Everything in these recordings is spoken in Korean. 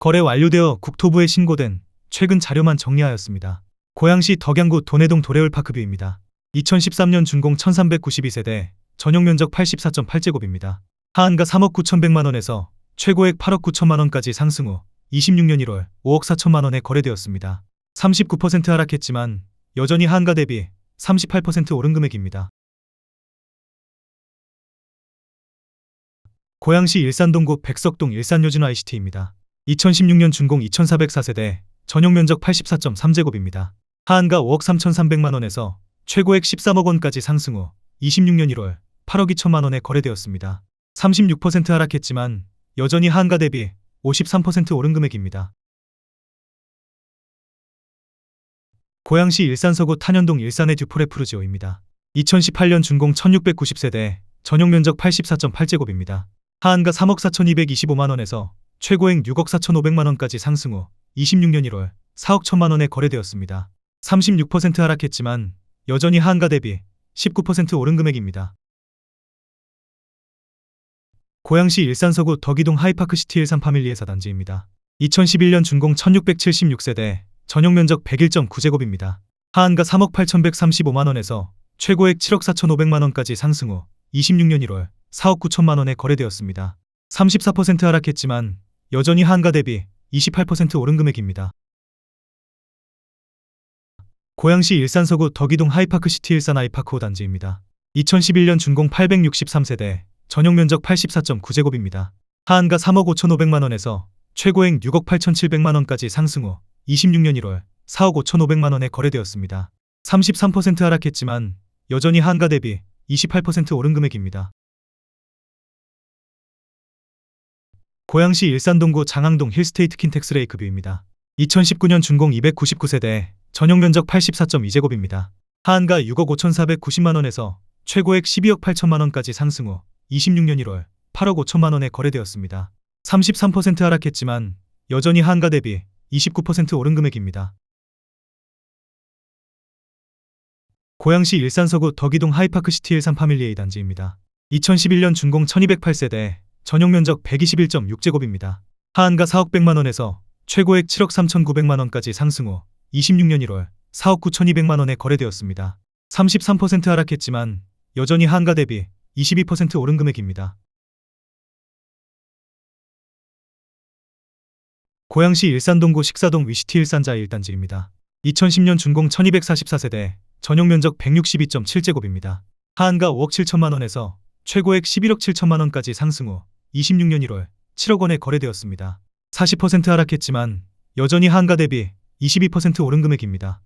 거래 완료되어 국토부에 신고된 최근 자료만 정리하였습니다. 고양시 덕양구 돈해동 도래울파크뷰입니다. 2013년 준공 1392세대, 전용면적 84.8제곱입니다. 하한가 3억 9,100만원에서 최고액 8억 9천만원까지 상승 후 26년 1월 5억 4천만원에 거래되었습니다. 39% 하락했지만 여전히 하한가 대비 38% 오른 금액입니다. 고양시 일산동구 백석동 일산요진 ICT입니다. 2016년 준공 2404세대, 전용면적 84.3제곱입니다. 하한가 5억 3,300만원에서 최고액 13억원까지 상승 후 26년 1월 8억 2천만원에 거래되었습니다. 36% 하락했지만 여전히 하한가 대비 53% 오른 금액입니다. 고양시 일산서구 탄현동 일산의 듀포레 푸르지오입니다. 2018년 준공 1690세대, 전용면적 84.8제곱입니다. 하한가 3억 4,225만원에서 최고액 6억 4,500만원까지 상승 후 26년 1월 4억 1천만원에 거래되었습니다. 36% 하락했지만 여전히 하한가 대비 19% 오른 금액입니다. 고양시 일산서구 덕이동 하이파크시티 일산 파밀리에서 단지입니다. 2011년 준공 1676세대, 전용면적 101.9제곱입니다. 하한가 3억 8,135만원에서 최고액 7억 4,500만원까지 상승 후 26년 1월 4억 9천만원에 거래되었습니다. 34% 하락했지만 여전히 하한가 대비 28% 오른 금액입니다. 고양시 일산서구 덕이동 하이파크시티 일산 아이파크 5단지입니다. 2011년 준공 863세대, 전용면적 84.9제곱입니다. 하한가 3억 5,500만원에서 최고액 6억 8,700만원까지 상승 후 26년 1월 4억 5,500만원에 거래되었습니다. 33% 하락했지만 여전히 하한가 대비 28% 오른 금액입니다. 고양시 일산동구 장항동 힐스테이트 킨텍스레이크 뷰입니다. 2019년 준공 299세대, 전용면적 84.2제곱입니다. 하한가 6억 5,490만원에서 최고액 12억 8천만원까지 상승 후 26년 1월 8억 5천만원에 거래되었습니다. 33% 하락했지만 여전히 하한가 대비 29% 오른 금액입니다. 고양시 일산서구 덕이동 하이파크시티 일산 파밀리에이 단지입니다. 2011년 준공 1208세대, 전용면적 121.6제곱입니다. 하한가 4억 100만원에서 최고액 7억 3,900만원까지 상승 후 26년 1월 4억 9,200만원에 거래되었습니다. 33% 하락했지만 여전히 하한가 대비 22% 오른 금액입니다. 고양시 일산동구 식사동 위시티 일산자 1단지입니다. 2010년 준공 1244세대, 전용면적 162.7제곱입니다. 하한가 5억 7천만원에서 최고액 11억 7천만원까지 상승 후 26년 1월 7억원에 거래되었습니다. 40% 하락했지만 여전히 하한가 대비 22% 오른 금액입니다.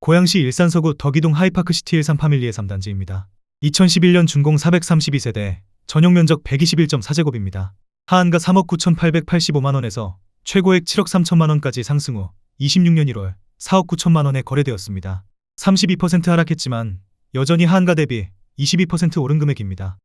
고양시 일산서구 덕이동 하이파크시티 일산 파밀리의 3단지입니다. 2011년 준공 432세대, 전용면적 121.4제곱입니다. 하한가 3억 9,885만원에서 최고액 7억 3천만원까지 상승 후 26년 1월 4억 9천만원에 거래되었습니다. 32% 하락했지만 여전히 하한가 대비 22% 오른 금액입니다.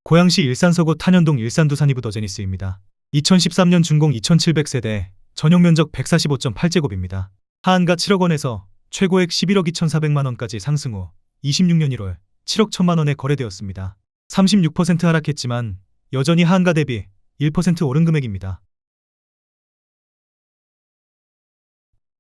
고양시 일산서구 탄현동 일산두산 이브 더제니스입니다. 2013년 준공 2700세대, 전용면적 145.8제곱입니다. 하한가 7억원에서 최고액 11억 2,400만원까지 상승 후 26년 1월 7억 1천만원에 거래되었습니다. 36% 하락했지만 여전히 하한가 대비 1% 오른 금액입니다.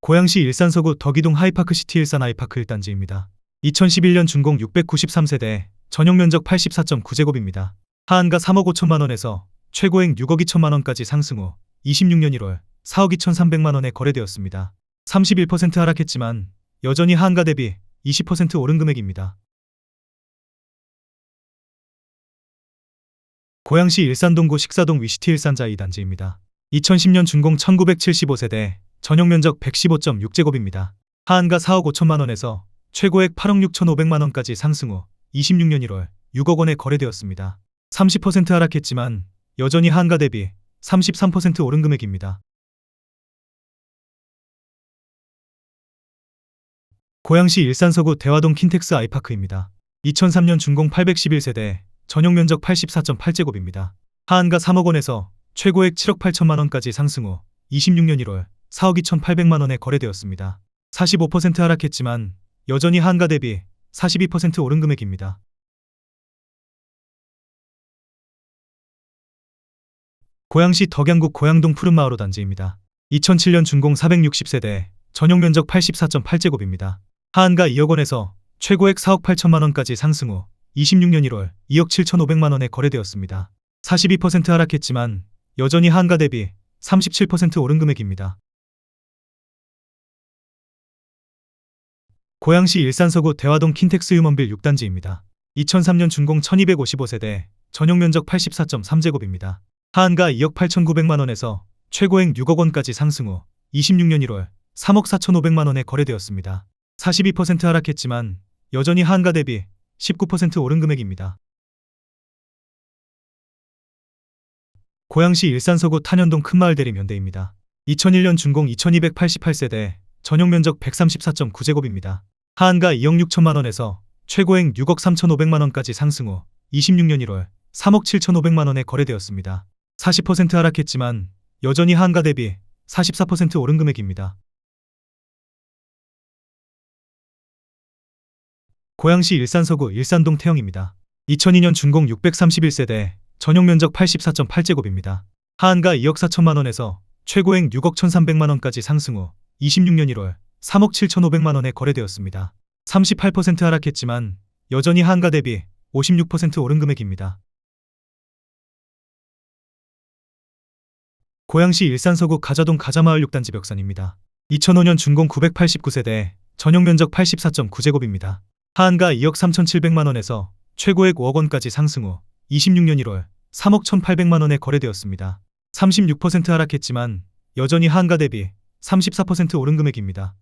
고양시 일산서구 덕이동 하이파크시티 일산 아이파크 1단지입니다. 2011년 준공 693세대, 전용면적 84.9제곱입니다. 하한가 3억 5천만원에서 최고액 6억 2천만원까지 상승 후 26년 1월 4억 2,300만원에 거래되었습니다. 31% 하락했지만 여전히 하한가 대비 20% 오른 금액입니다. 고양시 일산동구 식사동 위시티 일산자 2단지입니다. 2010년 준공 1975세대, 전용면적 115.6제곱입니다. 하한가 4억 5천만원에서 최고액 8억 6,500만원까지 상승 후 26년 1월 6억원에 거래되었습니다. 30% 하락했지만 여전히 하한가 대비 33% 오른 금액입니다. 고양시 일산서구 대화동 킨텍스 아이파크입니다. 2003년 준공 811세대, 전용면적 84.8제곱입니다. 하한가 3억원에서 최고액 7억 8천만원까지 상승 후 26년 1월 4억 2,800만원에 거래되었습니다. 45% 하락했지만 여전히 하한가 대비 42% 오른 금액입니다. 고양시 덕양구 고양동 푸른마을호 단지입니다. 2007년 준공 460세대, 전용 면적 84.8제곱입니다. 하한가 2억 원에서 최고액 4억 8천만 원까지 상승 후 26년 1월 2억 7,500만 원에 거래되었습니다. 42% 하락했지만 여전히 하한가 대비 37% 오른 금액입니다. 고양시 일산서구 대화동 킨텍스 휴먼빌 6단지입니다. 2003년 준공 1255세대, 전용 면적 84.3제곱입니다. 하한가 2억 8,900만 원에서 최고액 6억 원까지 상승 후 26년 1월 3억 4,500만 원에 거래되었습니다. 42% 하락했지만 여전히 하한가 대비 19% 오른 금액입니다. 고양시 일산서구 탄현동 큰마을 대림현대입니다. 2001년 준공 2288세대, 전용 면적 134.9제곱입니다. 하한가 2억 6천만 원에서 최고액 6억 3,500만 원까지 상승 후 26년 1월 3억 7,500만 원에 거래되었습니다. 40% 하락했지만 여전히 하한가 대비 44% 오른 금액입니다. 고양시 일산서구 일산동 태영입니다. 2002년 준공 631세대, 전용 면적 84.8제곱입니다. 하한가 2억 4천만 원에서 최고액 6억 1,300만 원까지 상승 후 26년 1월 3억 7,500만 원에 거래되었습니다. 38% 하락했지만 여전히 하한가 대비 56% 오른 금액입니다. 고양시 일산서구 가자동 가자마을 6단지 벽산입니다. 2005년 준공 989세대, 전용 면적 84.9제곱입니다. 하한가 2억 3,700만 원에서 최고액 5억 원까지 상승 후 26년 1월 3억 1,800만 원에 거래되었습니다. 36% 하락했지만 여전히 하한가 대비 34% 오른 금액입니다.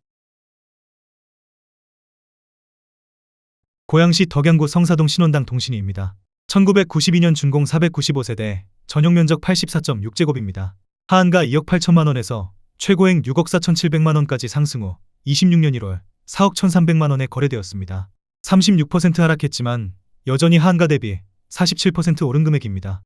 고양시 덕양구 성사동 신원당 동신이입니다. 1992년 준공 495세대, 전용 면적 84.6제곱입니다. 하한가 2억 8천만 원에서 최고액 6억 4,700만 원까지 상승 후 26년 1월 4억 1,300만 원에 거래되었습니다. 36% 하락했지만 여전히 하한가 대비 47% 오른 금액입니다.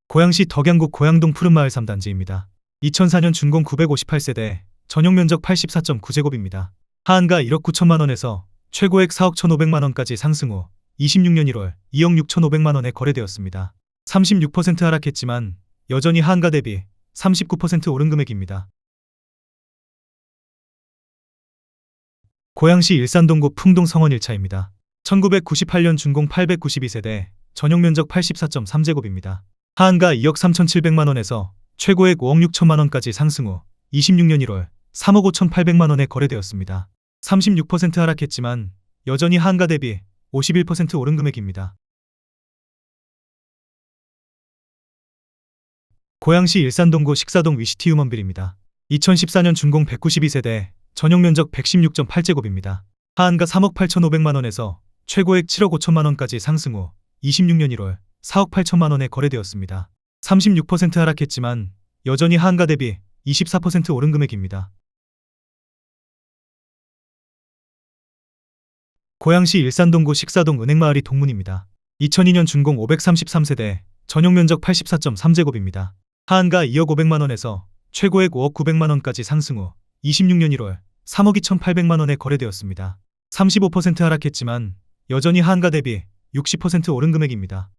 고양시 덕양구 고양동 푸른마을 3단지입니다. 2004년 준공 958세대, 전용 면적 84.9제곱입니다. 하한가 1억 9천만 원에서 최고액 4억 1,500만 원까지 상승 후 26년 1월 2억 6,500만 원에 거래되었습니다. 36% 하락했지만 여전히 하한가 대비 39% 오른 금액입니다. 고양시 일산동구 풍동 성원 1차입니다. 1998년 준공 892세대, 전용 면적 84.3제곱입니다. 하한가 2억 3,700만 원에서 최고액 5억 6천만 원까지 상승 후 26년 1월 3억 5,800만 원에 거래되었습니다. 36% 하락했지만 여전히 하한가 대비 51% 오른 금액입니다. 고양시 일산동구 식사동 위시티 휴먼빌입니다. 2014년 준공 192세대, 전용 면적 116.8제곱입니다. 하한가 3억 8,500만 원에서 최고액 7억 5천만 원까지 상승 후 26년 1월 4억 8천만 원에 거래되었습니다. 36% 하락했지만 여전히 하한가 대비 24% 오른 금액입니다. 고양시 일산동구 식사동 은행마을이 동문입니다. 2002년 준공 533세대, 전용 면적 84.3제곱입니다. 하한가 2억 500만 원에서 최고액 5억 900만 원까지 상승 후 26년 1월 3억 2,800만 원에 거래되었습니다. 35% 하락했지만 여전히 하한가 대비 60% 오른 금액입니다.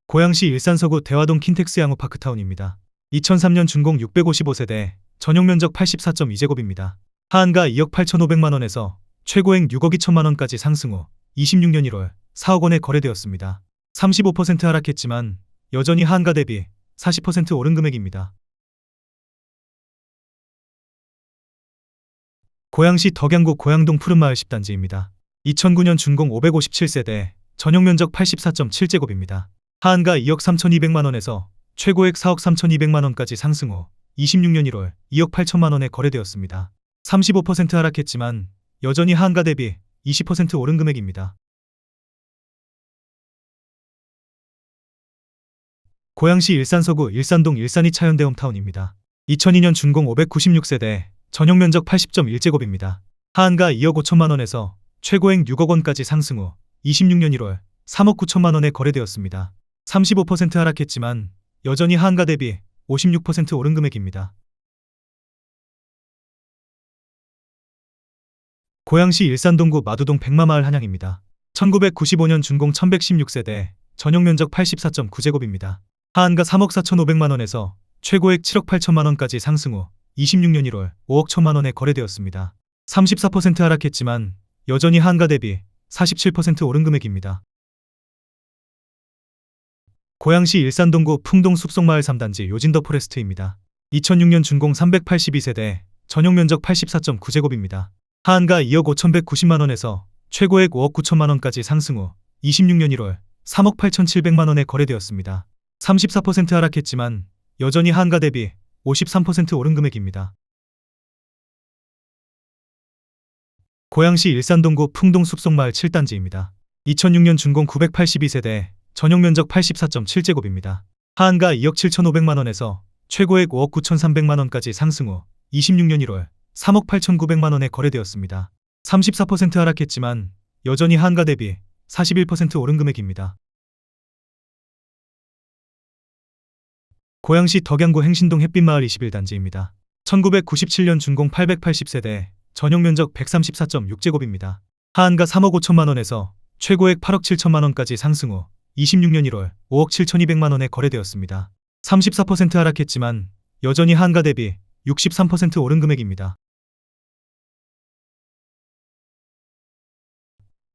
고양시 일산서구 대화동 킨텍스 양호파크타운입니다. 2003년 준공 655세대, 전용 면적 84.2제곱입니다. 하한가 2억 8,500만 원에서 최고액 6억 2천만 원까지 상승 후 26년 1월 4억 원에 거래되었습니다. 35% 하락했지만 여전히 하한가 대비 40% 오른 금액입니다. 고양시 덕양구 고양동 푸른마을 10단지입니다. 2009년 준공 557세대, 전용 면적 84.7제곱입니다. 하한가 2억 3,200만 원에서 최고액 4억 3,200만 원까지 상승 후 26년 1월 2억 8천만 원에 거래되었습니다. 35% 하락했지만 여전히 하한가 대비 20% 오른 금액입니다. 고양시 일산서구 일산동 일산이 차현대 홈타운입니다. 2002년 준공 596세대, 전용 면적 80.1제곱입니다. 하한가 2억 5천만 원에서 최고액 6억 원까지 상승 후 26년 1월 3억 9천만 원에 거래되었습니다. 35% 하락했지만 여전히 하한가 대비 56% 오른 금액입니다. 고양시 일산동구 마두동 백마마을 한양입니다. 1995년 준공 1116세대, 전용 면적 84.9제곱입니다. 하한가 3억 4,500만원에서 최고액 7억 8천만원까지 상승 후 26년 1월 5억 1천만원에 거래되었습니다. 34% 하락했지만 여전히 하한가 대비 47% 오른 금액입니다. 고양시 일산동구 풍동 숲속마을 3단지 요진더 포레스트입니다. 2006년 준공 382세대, 전용 면적 84.9제곱입니다. 하한가 2억 5,190만원에서 최고액 5억 9천만원까지 상승 후 26년 1월 3억 8,700만원에 거래되었습니다. 34% 하락했지만 여전히 하한가 대비 53% 오른 금액입니다. 고양시 일산동구 풍동 숲속마을 7단지입니다. 2006년 준공 982세대, 전용 면적 84.7제곱입니다. 하한가 2억 7,500만원에서 최고액 5억 9,300만원까지 상승 후 26년 1월 3억 8,900만원에 거래되었습니다. 34% 하락했지만 여전히 하한가 대비 41% 오른 금액입니다. 고양시 덕양구 행신동 햇빛마을 21단지입니다. 1997년 준공 880세대, 전용 면적 134.6제곱입니다. 하한가 3억 5천만원에서 최고액 8억 7천만원까지 상승 후 26년 1월 5억 7,200만원에 거래되었습니다. 34% 하락했지만 여전히 하한가 대비 63% 오른 금액입니다.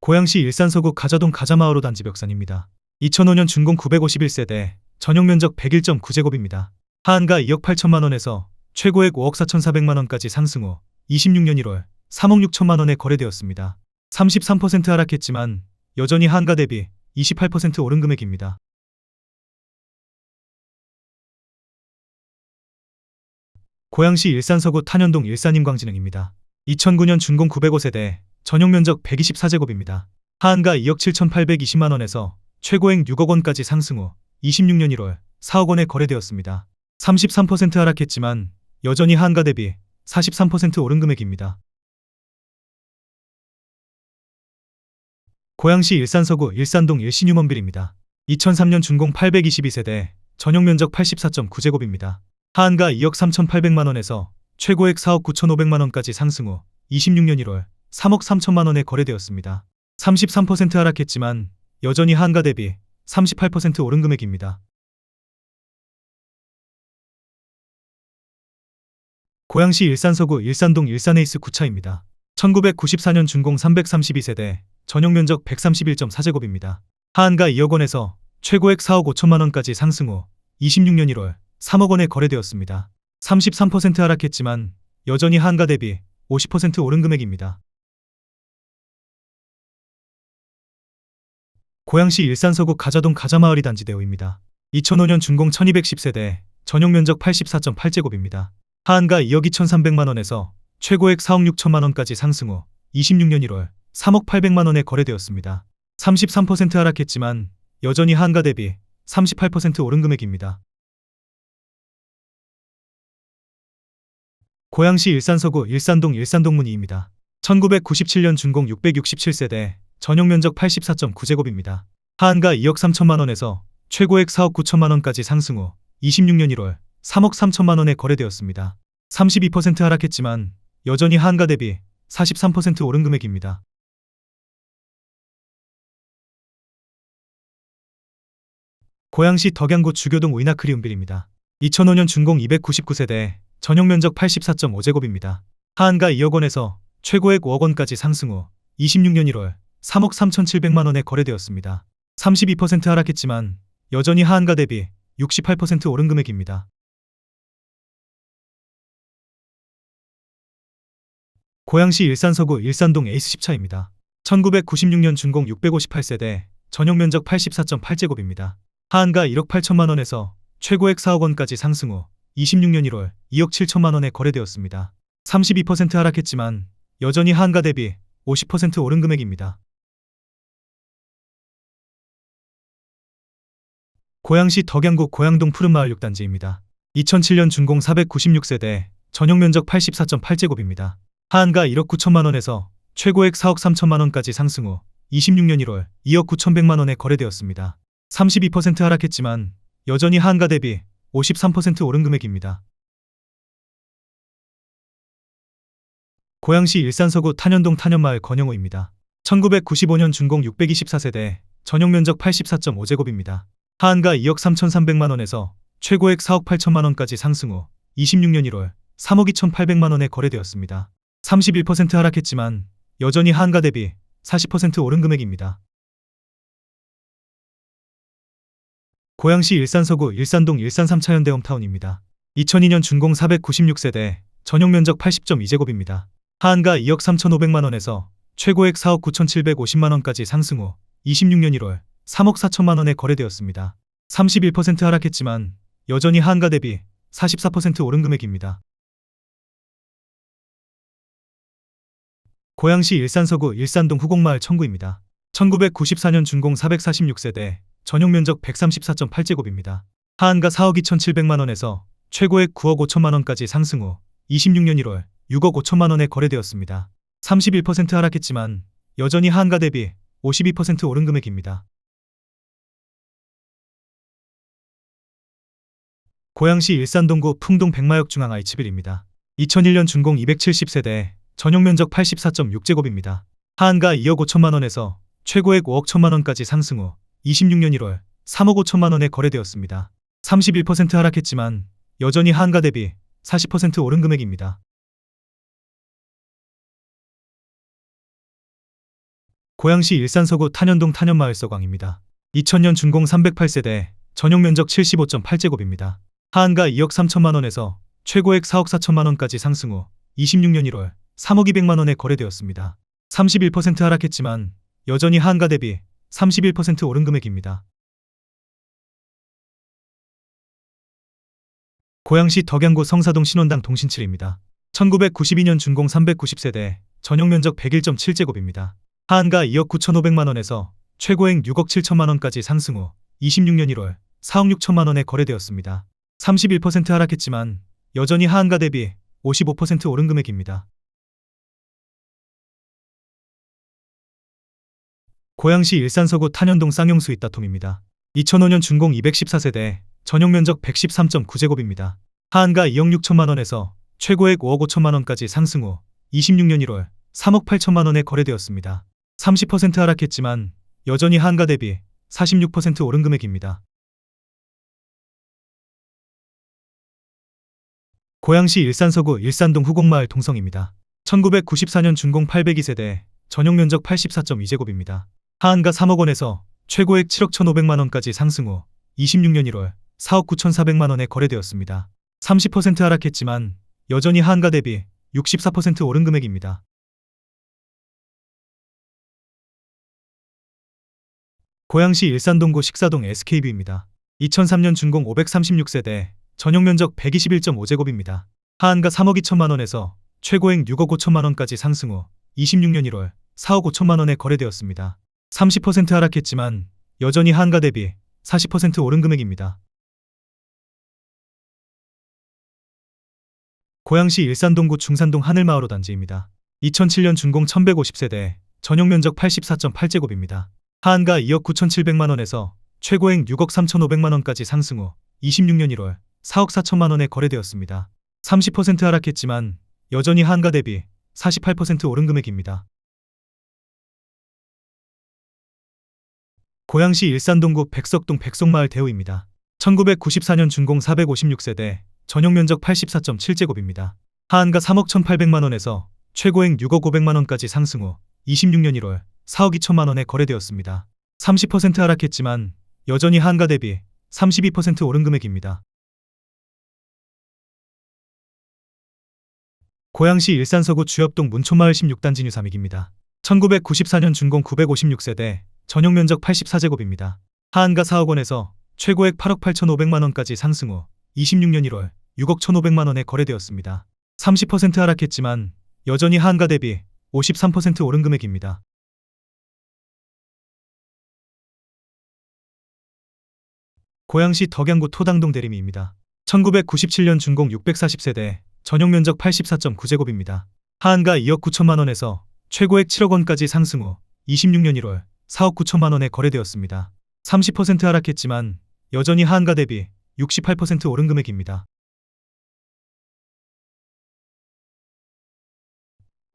고양시 일산서구 가자동 가자마을호 단지 벽산입니다. 2005년 준공 951세대, 전용 면적 101.9제곱입니다. 하한가 2억 8천만원에서 최고액 5억 4,400만원까지 상승 후 26년 1월 3억 6천만원에 거래되었습니다. 33% 하락했지만 여전히 하한가 대비 28% 오른 금액입니다. 고양시 일산서구 탄현동 일산임광진흥입니다. 2009년 준공 905세대, 전용 면적 124제곱입니다. 하한가 2억 7,820만원에서 최고액 6억원까지 상승 후 26년 1월 4억원에 거래되었습니다. 33% 하락했지만 여전히 하한가 대비 43% 오른 금액입니다. 고양시 일산서구 일산동 일신유먼빌입니다. 2003년 준공 822세대, 전용 면적 84.9제곱입니다. 하한가 2억 3,800만원에서 최고액 4억 9,500만원까지 상승 후 26년 1월 3억 3천만원에 거래되었습니다. 33% 하락했지만 여전히 하한가 대비 38% 오른 금액입니다. 고양시 일산서구 일산동 일산에이스 9차입니다. 1994년 준공 332세대, 전용 면적 131.4제곱입니다. 하한가 2억원에서 최고액 4억 5천만원까지 상승 후 26년 1월 3억원에 거래되었습니다. 33% 하락했지만 여전히 하한가 대비 50% 오른 금액입니다. 고양시 일산서구 가자동 가자마을이 단지대우입니다. 2005년 준공 1210세대, 전용 면적 84.8제곱입니다. 하한가 2억 2,300만원에서 최고액 4억 6천만원까지 상승 후 26년 1월 3억 800만원에 거래되었습니다. 33% 하락했지만 여전히 하한가 대비 38% 오른 금액입니다. 고양시 일산서구 일산동 일산동문이입니다. 1997년 준공 667세대, 전용 면적 84.9제곱입니다. 하한가 2억 3천만원에서 최고액 4억 9천만원까지 상승 후 26년 1월 3억 3천만원에 거래되었습니다. 32% 하락했지만 여전히 하한가 대비 43% 오른 금액입니다. 고양시 덕양구 주교동 위나크리움빌입니다. 2005년 준공 299세대, 전용 면적 84.5제곱입니다. 하한가 2억원에서 최고액 5억원까지 상승 후 26년 1월 3억 3,700만원에 거래되었습니다. 32% 하락했지만 여전히 하한가 대비 68% 오른 금액입니다. 고양시 일산서구 일산동 에이스 10차입니다. 1996년 준공 658세대, 전용 면적 84.8제곱입니다. 하한가 1억 8천만원에서 최고액 4억원까지 상승 후 26년 1월 2억 7천만원에 거래되었습니다. 32% 하락했지만 여전히 하한가 대비 50% 오른 금액입니다. 고양시 덕양구 고양동 푸른마을 6단지입니다. 2007년 준공 496세대, 전용 면적 84.8제곱입니다. 하한가 1억 9천만원에서 최고액 4억 3천만원까지 상승 후 26년 1월 2억 9천백만원에 거래되었습니다. 32% 하락했지만 여전히 하한가 대비 53% 오른 금액입니다. 고양시 일산서구 탄현동 탄현마을 건영호입니다. 1995년 준공 624세대, 전용면적 84.5제곱입니다. 하한가 2억 3,300만원에서 최고액 4억 8천만원까지 상승 후 26년 1월 3억 2,800만원에 거래되었습니다. 31% 하락했지만 여전히 하한가 대비 40% 오른 금액입니다. 고양시 일산서구 일산동 일산 3차 현대홈타운입니다. 2002년 준공 496세대, 전용면적 80.2제곱입니다. 하한가 2억 3,500만원에서 최고액 4억 9,750만원까지 상승 후 26년 1월 3억 4천만원에 거래되었습니다. 31% 하락했지만 여전히 하한가 대비 44% 오른 금액입니다. 고양시 일산서구 일산동 후곡마을 청구입니다. 1994년 준공 446세대, 전용면적 134.8제곱입니다. 하한가 4억 2,700만원에서 최고액 9억 5천만원까지 상승 후 26년 1월 6억 5천만원에 거래되었습니다. 31% 하락했지만 여전히 하한가 대비 52% 오른 금액입니다. 고양시 일산동구 풍동 백마역 중앙 아이츠빌입니다. 2001년 준공 270세대, 전용면적 84.6제곱입니다. 하한가 2억 5천만원에서 최고액 5억 1천만원까지 상승 후 26년 1월 3억 5천만원에 거래되었습니다. 31% 하락했지만 여전히 하한가 대비 40% 오른 금액입니다. 고양시 일산서구 탄현동 탄현마을 서광입니다. 2000년 준공 308세대, 전용면적 75.8제곱입니다. 하한가 2억 3천만원에서 최고액 4억 4천만원까지 상승 후 26년 1월 3억 2백만원에 거래되었습니다. 31% 하락했지만 여전히 하한가 대비 31% 오른 금액입니다. 고양시 덕양구 성사동 신원당 동신칠입니다. 1992년 준공 390세대, 전용면적 101.7제곱입니다. 하한가 2억 9,500만원에서 최고액 6억 7천만원까지 상승 후 26년 1월 4억 6천만원에 거래되었습니다. 31% 하락했지만 여전히 하한가 대비 55% 오른 금액입니다. 고양시 일산서구 탄현동 쌍용수 이따톰입니다. 2005년 준공 214세대, 전용면적 113.9제곱입니다. 하한가 2억 6천만원에서 최고액 5억 5천만원까지 상승 후 26년 1월 3억 8천만원에 거래되었습니다. 30% 하락했지만 여전히 하한가 대비 46% 오른 금액입니다. 고양시 일산서구 일산동 후곡마을 동성입니다. 1994년 준공 802세대, 전용면적 84.2제곱입니다. 하한가 3억원에서 최고액 7억 1,500만원까지 상승 후 26년 1월 4억 9,400만원에 거래되었습니다. 30% 하락했지만 여전히 하한가 대비 64% 오른 금액입니다. 고양시 일산동구 식사동 SK뷰입니다. 2003년 준공 536세대, 전용면적 121.5제곱입니다. 하한가 3억 2천만원에서 최고액 6억 5천만원까지 상승 후 26년 1월 4억 5천만원에 거래되었습니다. 30% 하락했지만 여전히 하한가 대비 40% 오른 금액입니다. 고양시 일산동구 중산동 하늘마을호 단지입니다. 2007년 준공 1150세대, 전용면적 84.8제곱입니다. 하한가 2억 9,700만원에서 최고액 6억 3,500만원까지 상승 후 26년 1월 4억 4천만원에 거래되었습니다. 30% 하락했지만 여전히 하한가 대비 48% 오른 금액입니다. 고양시 일산동구 백석동 백석마을 대우입니다. 1994년 준공 456세대, 전용면적 84.7제곱입니다. 하한가 3억 1,800만원에서 최고액 6억 500만원까지 상승 후 26년 1월 4억 2천만원에 거래되었습니다. 30% 하락했지만 여전히 하한가 대비 32% 오른 금액입니다. 고양시 일산서구 주엽동 문촌마을 16단지 뉴삼익입니다. 1994년 준공 956세대, 전용면적 84제곱입니다. 하한가 4억원에서 최고액 8억 8,500만원까지 상승 후 26년 1월 6억 1,500만원에 거래되었습니다. 30% 하락했지만 여전히 하한가 대비 53% 오른 금액입니다. 고양시 덕양구 토당동 대림이입니다. 1997년 준공 640세대, 전용면적 84.9제곱입니다. 하한가 2억 9천만원에서 최고액 7억원까지 상승 후 26년 1월 4억 9천만원에 거래되었습니다. 30% 하락했지만 여전히 하한가 대비 68% 오른 금액입니다.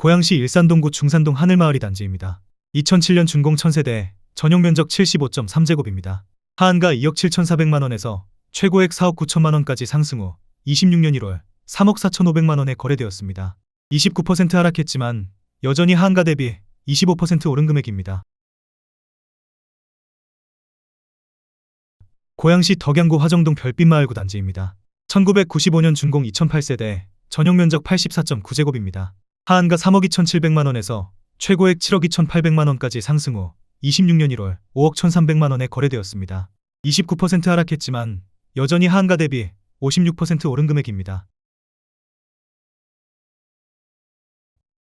고양시 일산동구 중산동 하늘마을이 단지입니다. 2007년 준공 1000세대, 전용면적 75.3제곱입니다. 하한가 2억 7,400만원에서 최고액 4억 9천만원까지 상승 후 26년 1월 3억 4,500만원에 거래되었습니다. 29% 하락했지만 여전히 하한가 대비 25% 오른 금액입니다. 고양시 덕양구 화정동 별빛마을구 단지입니다. 1995년 준공 2008세대, 전용면적 84.9제곱입니다. 하한가 3억 2,700만원에서 최고액 7억 2,800만원까지 상승 후 26년 1월 5억 1,300만원에 거래되었습니다. 29% 하락했지만 여전히 하한가 대비 56% 오른 금액입니다.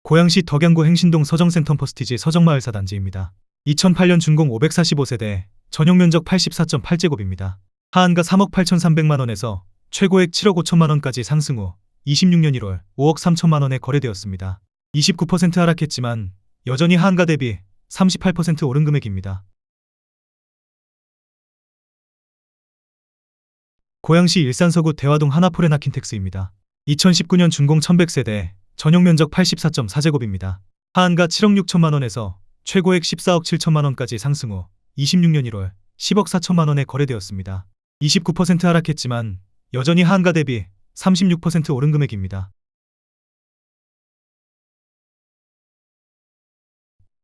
고양시 덕양구 행신동 서정센텀 퍼스티지 서정마을사 단지입니다. 2008년 준공 545세대, 전용면적 84.8제곱입니다. 하한가 3억 8,300만원에서 최고액 7억 5천만원까지 상승 후 26년 1월 5억 3천만원에 거래되었습니다. 29% 하락했지만 여전히 하한가 대비 38% 오른 금액입니다. 고양시 일산서구 대화동 하나포레나킨텍스입니다. 2019년 준공 1100세대, 전용면적 84.4제곱입니다. 하한가 7억 6천만원에서 최고액 14억 7천만원까지 상승 후 26년 1월 10억 4천만원에 거래되었습니다. 29% 하락했지만 여전히 하한가 대비 36% 오른 금액입니다.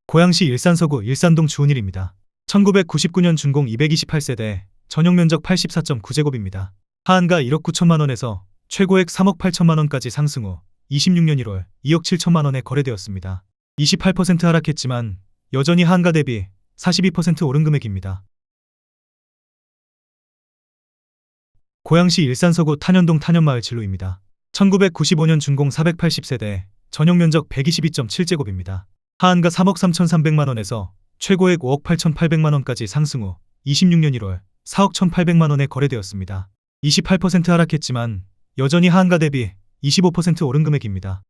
고양시 일산서구 일산동 주은일입니다. 1999년 준공 228세대, 전용면적 84.9제곱입니다. 하한가 1억 9천만원에서 최고액 3억 8천만원까지 상승 후 26년 1월 2억 7천만원에 거래되었습니다. 28% 하락했지만 여전히 하한가 대비 42% 오른 금액입니다. 고양시 일산서구 탄현동 탄현마을 진로입니다. 1995년 준공 480세대, 전용면적 122.7제곱입니다. 하한가 3억 3,300만원에서 최고액 5억 8,800만원까지 상승 후 26년 1월 4억 1,800만원에 거래되었습니다. 28% 하락했지만 여전히 하한가 대비 25% 오른 금액입니다.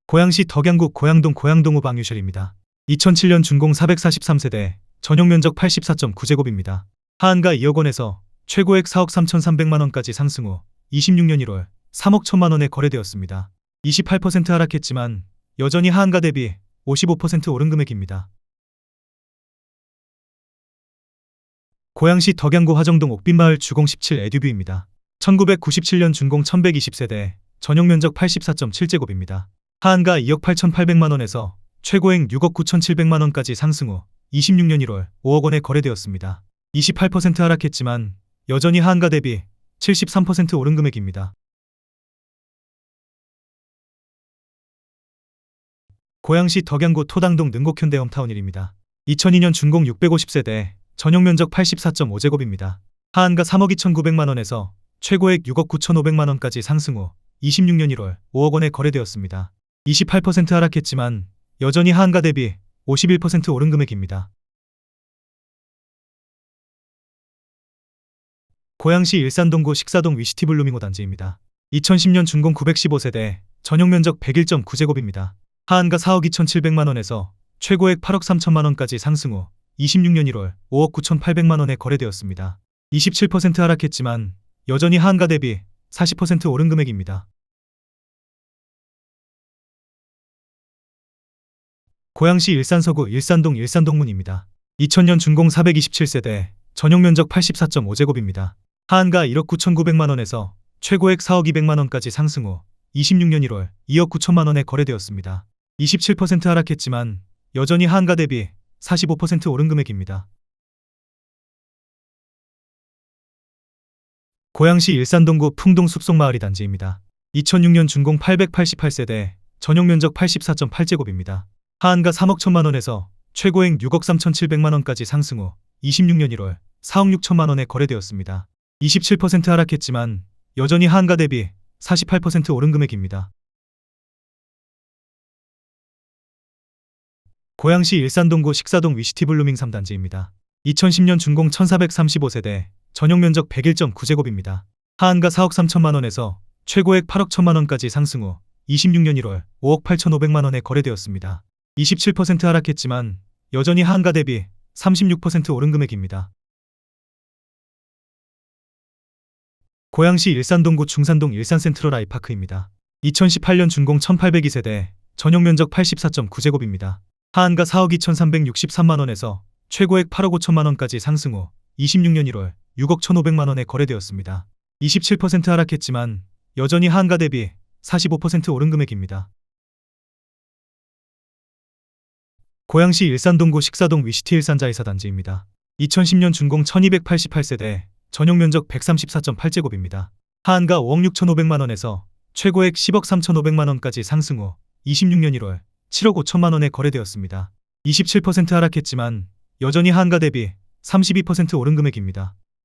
고양시 덕양구 고양동 고양동우 방유실입니다. 2007년 준공 443세대, 전용면적 84.9제곱입니다. 하한가 2억원에서 최고액 4억 3,300만원까지 상승 후 26년 1월 3억 1천만원에 거래되었습니다. 28% 하락했지만 여전히 하한가 대비 55% 오른 금액입니다. 고양시 덕양구 화정동 옥빈마을 주공 17 에듀뷰입니다. 1997년 준공 1120세대, 전용면적 84.7제곱입니다. 하한가 2억 8,800만원에서 최고액 6억 9,700만원까지 상승 후 26년 1월 5억원에 거래되었습니다. 28% 하락했지만 여전히 하한가 대비 73% 오른 금액입니다. 고양시 덕양구 토당동 능곡현대 홈타운일입니다. 2002년 준공 650세대, 전용면적 84.5제곱입니다. 하한가 3억 2,900만원에서 최고액 6억 9,500만원까지 상승 후 26년 1월 5억원에 거래되었습니다. 28% 하락했지만 여전히 하한가 대비 51% 오른 금액입니다. 고양시 일산동구 식사동 위시티블루밍호 단지입니다. 2010년 준공 915세대, 전용면적 101.9제곱입니다. 하한가 4억 2,700만원에서 최고액 8억 3천만원까지 상승 후 26년 1월 5억 9,800만원에 거래되었습니다. 27% 하락했지만 여전히 하한가 대비 40% 오른 금액입니다. 고양시 일산서구 일산동 일산동문입니다. 2000년 준공 427세대, 전용면적 84.5제곱입니다. 하한가 1억 9,900만원에서 최고액 4억 200만원까지 상승 후 26년 1월 2억 9천만원에 거래되었습니다. 27% 하락했지만 여전히 하한가 대비 45% 오른 금액입니다. 고양시 일산동구 풍동 숲속마을이 단지입니다. 2006년 준공 888세대, 전용면적 84.8제곱입니다. 하한가 3억 1천만원에서 최고액 6억 3,700만원까지 상승 후 26년 1월 4억 6천만원에 거래되었습니다. 27% 하락했지만 여전히 하한가 대비 48% 오른 금액입니다. 고양시 일산동구 식사동 위시티블루밍 3단지입니다. 2010년 준공 1435세대, 전용면적 101.9제곱입니다. 하한가 4억 3천만원에서 최고액 8억 1천만원까지 상승 후 26년 1월 5억 8,500만원에 거래되었습니다. 27% 하락했지만 여전히 하한가 대비 36% 오른 금액입니다. 고양시 일산동구 중산동 일산센트럴 아이파크입니다. 2018년 준공 1802세대, 전용 면적 84.9제곱입니다. 하한가 4억 2,363만원에서 최고액 8억 5천만원까지 상승 후 26년 1월 6억 1,500만원에 거래되었습니다. 27% 하락했지만 여전히 하한가 대비 45% 오른 금액입니다. 고양시 일산동구 식사동 위시티 일산자이사단지입니다. 2010년 준공 1288세대, 전용 면적 134.8제곱입니다. 하한가 5억 6,500만원에서 최고액 10억 3,500만원까지 상승 후 26년 1월 7억 5천만원에 거래되었습니다. 27% 하락했지만 여전히 하한가 대비 32% 오른 금액입니다.